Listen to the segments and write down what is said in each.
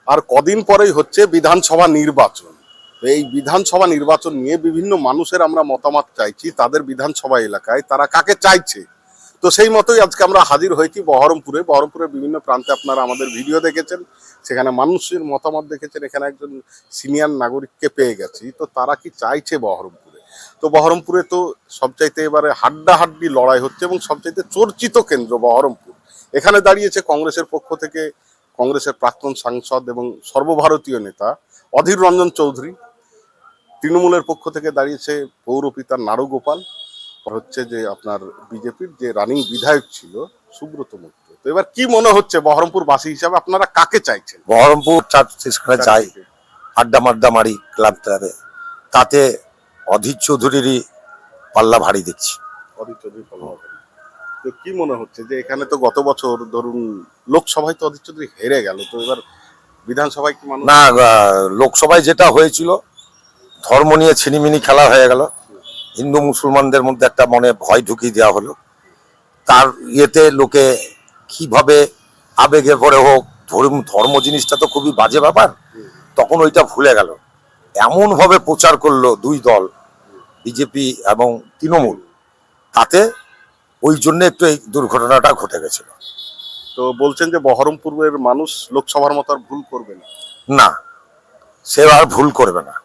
আর কদিন পরেই হচ্ছে বিধানসভা নির্বাচন। এই বিধানসভা নির্বাচন নিয়ে বিভিন্ন মানুষের আমরা মতামত চাইছি, তাদের বিধানসভা এলাকায় তারা কাকে চাইছে। তো সেই মতোই আজকে আমরা হাজির হয়েছি বহরমপুরের বিভিন্ন প্রান্তে। আপনারা আমাদের ভিডিও দেখেছেন, সেখানে মানুষের মতামত দেখেছেন। এখানে একজন সিনিয়র নাগরিককে পেয়ে গেছি, তো তারা কি চাইছে বহরমপুরে। তো বহরমপুরে তো সবচাইতে এবারে হাড্ডাহাড্ডি লড়াই হচ্ছে এবং সবচাইতে চর্চিত কেন্দ্র বহরমপুর। এখানে দাঁড়িয়েছে কংগ্রেসের পক্ষ থেকে কংগ্রেসের প্রাক্তন সাংসদ এবং সর্বভারতীয় নেতা অধীর রঞ্জন চৌধুরী। তৃণমূলের পক্ষ থেকে দাঁড়িয়েছে পৌরপিতা নাড়ুগোপাল, হচ্ছে যে আপনার বিজেপির যে রানিং বিধায়ক ছিল সুব্রত মৈত্র। তো এবার কি মনে হচ্ছে বহরমপুর বাসী হিসাবে আপনারা কাকে চাইছেন? বহরমপুর শেষখানে যাই আড্ডা মাড্ডা মারি ক্লাব ক্লাবে, তাতে অধীর চৌধুরীরই পাল্লা ভারী দেখছি। অধীর চৌধুরী তো কি মনে হচ্ছে যে এখানে তো গত বছর ধরুন লোকসভায় তো অধীর চৌধুরী হেরে গেল, তো এবার বিধানসভায় কি মানুষ না, লোকসভায় যেটা হয়েছিল ধর্ম নিয়ে ছিনিমিনি খেলা হয়ে গেল, হিন্দু মুসলমানদের মধ্যে একটা মনে ভয় ঢুকিয়ে দেওয়া হলো। তার ইয়েতে লোকে কিভাবে আবেগে ভরে হোক, ধর্ম জিনিসটা তো খুবই বাজে ব্যাপার, তখন ওইটা ভুলে গেল। এমন ভাবে প্রচার করলো দুই দল, বিজেপি এবং তৃণমূল, তাতে ওই জন্য একটু এই দুর্ঘটনাটা ঘটে গেছিল। তো বলছেন যে বহরমপুরের মানুষ লোকসভার মতো আর ভুল করবে না? না, সে আর ভুল করবে না।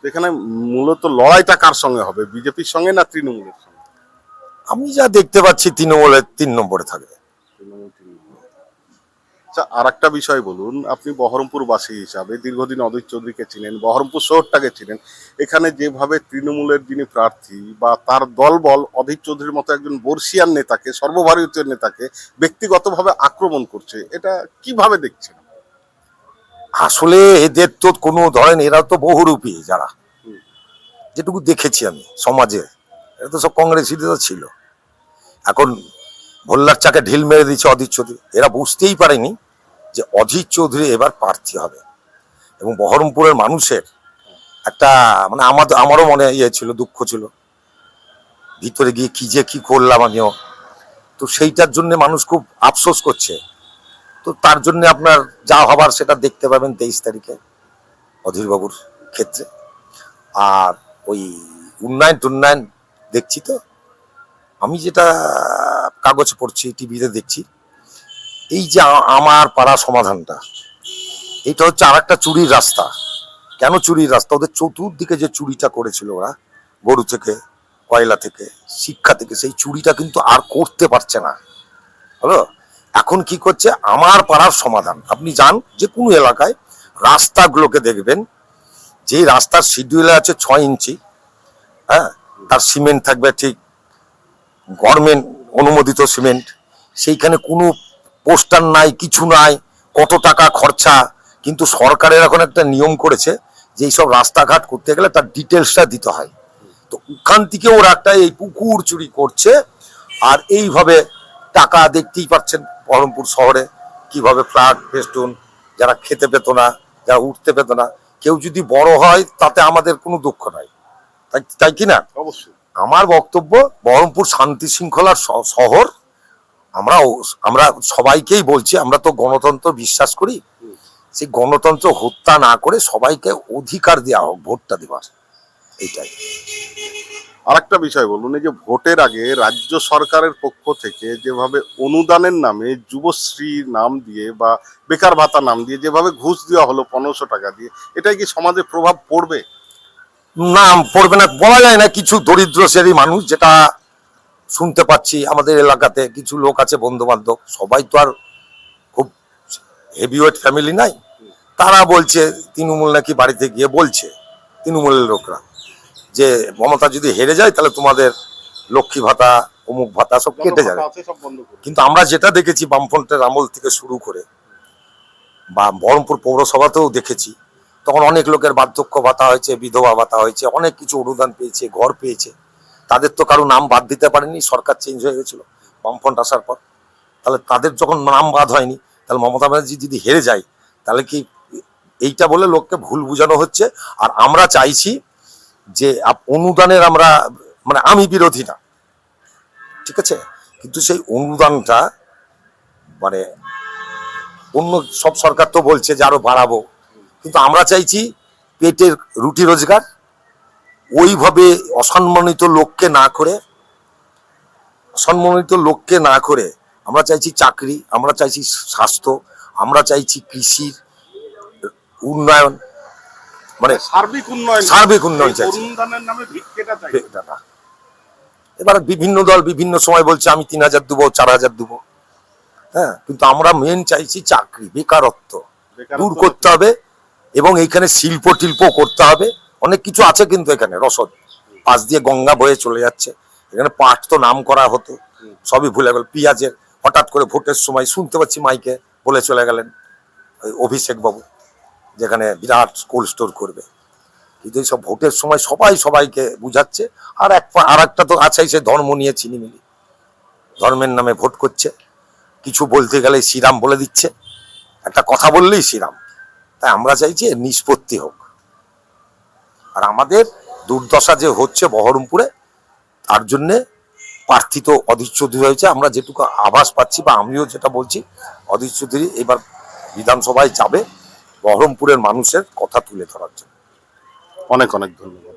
এখানে মূলত লড়াইটা কার সঙ্গে হবে, বিজেপির সঙ্গে না তৃণমূলের সঙ্গে? আমি যা দেখতে পাচ্ছি তৃণমূলের 3 নম্বরে থাকবে। আচ্ছা, আর একটা বিষয় বলুন, আপনি বহরমপুরবাসী হিসাবে দীর্ঘদিন অধীর চৌধুরীকে চিনেন, বহরমপুর শহরটাকে চিনেন। এখানে যেভাবে তৃণমূলের যিনি প্রার্থী বা তার দলবল অধীর চৌধুরীর মতো একজন বর্ষিয়ান নেতাকে, সর্বভারতীয় নেতাকে ব্যক্তিগতভাবে আক্রমণ করছে, এটা কিভাবে দেখছেন? আসলে এদের তো কোনো ধরেন, এরা তো বহুরূপী, যারা যেটুকু দেখেছি আমি সমাজে, এরা তো সব কংগ্রেসীদের ছিল। এখন ভোল্লার চাকে ঢিল মেরে দিচ্ছে অধীর চৌধুরী। এরা বুঝতেই পারেনি যে অধীর চৌধুরী এবার প্রার্থী হবে। এবং বহরমপুরের মানুষের একটা মানে আমারও মনে ইয়ে ছিল, দুঃখ ছিল ভিতরে গিয়ে কি করলাম আমিও। তো সেইটার জন্য মানুষ খুব আফসোস করছে। তো তার জন্য আপনার যা হবার সেটা দেখতে পাবেন 23 তারিখে অধীরবাবুর ক্ষেত্রে। আর ওই উন্নয়ন দেখছি, তো আমি যেটা কাগজ পড়ছি, টিভিতে দেখছি, এই যে আমার পাড়া সমাধানটা, এটা হচ্ছে আর একটা চুরির রাস্তা। কেন চুরির রাস্তা? ওদের চতুর্দিকে যে চুরিটা করেছিল ওরা, গরু থেকে, কয়লা থেকে, শিক্ষা থেকে, সেই চুরিটা কিন্তু আর করতে পারছে না। হলো, এখন কি করছে আমার পাড়ার সমাধান। আপনি যান যে কোনো এলাকায়, রাস্তাগুলোকে দেখবেন, যে রাস্তার শিডিউলে আছে 6 ইঞ্চি, হ্যাঁ, তার সিমেন্ট থাকবে ঠিক গভর্নমেন্ট অনুমোদিত সিমেন্ট, সেইখানে কোনো পোস্টার নাই, কিছু নাই, কত টাকা খরচা। কিন্তু সরকারের এখন একটা নিয়ম করেছে যে এইসব রাস্তাঘাট করতে গেলে তার ডিটেলসটা দিতে হয়। তো ওখান থেকে ওরা একটা এই পুকুর চুরি করছে। আর এইভাবে টাকা দেখতেই পাচ্ছেন বহরমপুর শহরে কিভাবে ফ্ল্যাগ ফেস্টুন, যারা খেতে পেত না, যারা উঠতে পেত না, কেউ যদি বড় হয় তাতে আমাদের কোনো দুঃখ নাই, তাই কিনা? অবশ্যই। আমার বক্তব্য, বহরমপুর শান্তি শৃঙ্খলার শহর। আমরা সবাইকেই বলছি, আমরা তো গণতন্ত্র বিশ্বাস করি। সেই গণতন্ত্র হত্যা না করে সবাইকে অধিকার দেওয়া হোক ভোটটা দেওয়ার, এইটাই। আর একটা বিষয় বলুন, এই যে ভোটের আগে রাজ্য সরকারের পক্ষ থেকে যেভাবে অনুদানের নামে যুবশ্রী নাম দিয়ে বা বেকার ভাতা নাম দিয়ে যেভাবে ঘুষ দেওয়া হলো 1500 টাকা দিয়ে, এটাই কি সমাজে প্রভাব পড়বে? না, পড়বে না বলা যায় না। কিছু দরিদ্র শ্রেণীর মানুষ, যেটা শুনতে পাচ্ছি আমাদের এলাকাতে কিছু লোক আছে, বন্ধু বান্ধব, সবাই তো আর খুব হেভিওয়েট ফ্যামিলি নাই, তারা বলছে তৃণমূল নাকি বাড়িতে গিয়ে বলছে, তৃণমূলের লোকরা, যে মমতা যদি হেরে যায় তাহলে তোমাদের লক্ষ্মী ভাতা, অমুক ভাতা সব কেটে যাবে। কিন্তু আমরা যেটা দেখেছি বামফ্রন্টের আমল থেকে শুরু করে, বা বহরমপুর পৌরসভাতেও দেখেছি, তখন অনেক লোকের বার্ধক্য ভাতা হয়েছে, বিধবা ভাতা হয়েছে, অনেক কিছু অনুদান পেয়েছে, ঘর পেয়েছে। তাদের তো কারো নাম বাদ দিতে পারেনি, সরকার চেঞ্জ হয়ে গেছিল বামফ্রন্ট আসার পর। তাহলে তাদের যখন নাম বাদ হয়নি, তাহলে মমতা ব্যানার্জি যদি হেরে যায়, তাহলে কি এইটা বলে লোককে ভুল বোঝানো হচ্ছে। আর আমরা চাইছি যে অনুদানের আমরা মানে আমি বিরোধী না, ঠিক আছে, কিন্তু সেই অনুদানটা মানে অন্য সব সরকার তো বলছে যে আরো বাড়াবো, কিন্তু আমরা চাইছি পেটের রুটি রোজগার, ওইভাবে অসম্মানিত লোককে না করে আমরা চাইছি চাকরি, আমরা চাইছি স্বাস্থ্য, আমরা চাইছি কৃষির উন্নয়ন, মানে সার্বিক উন্নয়ন চাইছি। এটা না। এবার বিভিন্ন দল বিভিন্ন সময় বলছে আমি 3,000 দেবো, 4,000 দেবো, হ্যাঁ, কিন্তু আমরা মেন চাইছি চাকরি, বেকারত্ব দূর করতে হবে, এবং এইখানে শিল্প টিল্প করতে হবে। অনেক কিছু আছে কিন্তু এখানে রসদ, পাশ দিয়ে গঙ্গা বয়ে চলে যাচ্ছে, এখানে পাট তো নাম করা হতো, সবই ভুলে গেল। পেঁয়াজের হঠাৎ করে ভোটের সময় শুনতে পাচ্ছি মাইকে বলে চলে গেলেন ওই অভিষেক বাবু, যেখানে বিরাট কোল্ড স্টোর করবে, কিন্তু এইসব ভোটের সময় সবাই সবাইকে বুঝাচ্ছে। আর একটা তো আছেই, সে ধর্ম নিয়ে ছিনিমিনি, ধর্মের নামে ভোট করছে, কিছু বলতে গেলে শ্রীরাম বলে দিচ্ছে, একটা কথা বললেই শ্রীরাম। তাই আমরা চাইছি এর নিষ্পত্তি হোক। আর আমাদের দুর্দশা যে হচ্ছে বহরমপুরে, তার জন্যে প্রার্থী তো অধীর চৌধুরী হয়েছে। আমরা যেটুকু আভাস পাচ্ছি, বা আমিও যেটা বলছি, অধীর চৌধুরী এবার বিধানসভায় যাবে বহরমপুরের মানুষের কথা তুলে ধরার জন্য। অনেক অনেক ধন্যবাদ।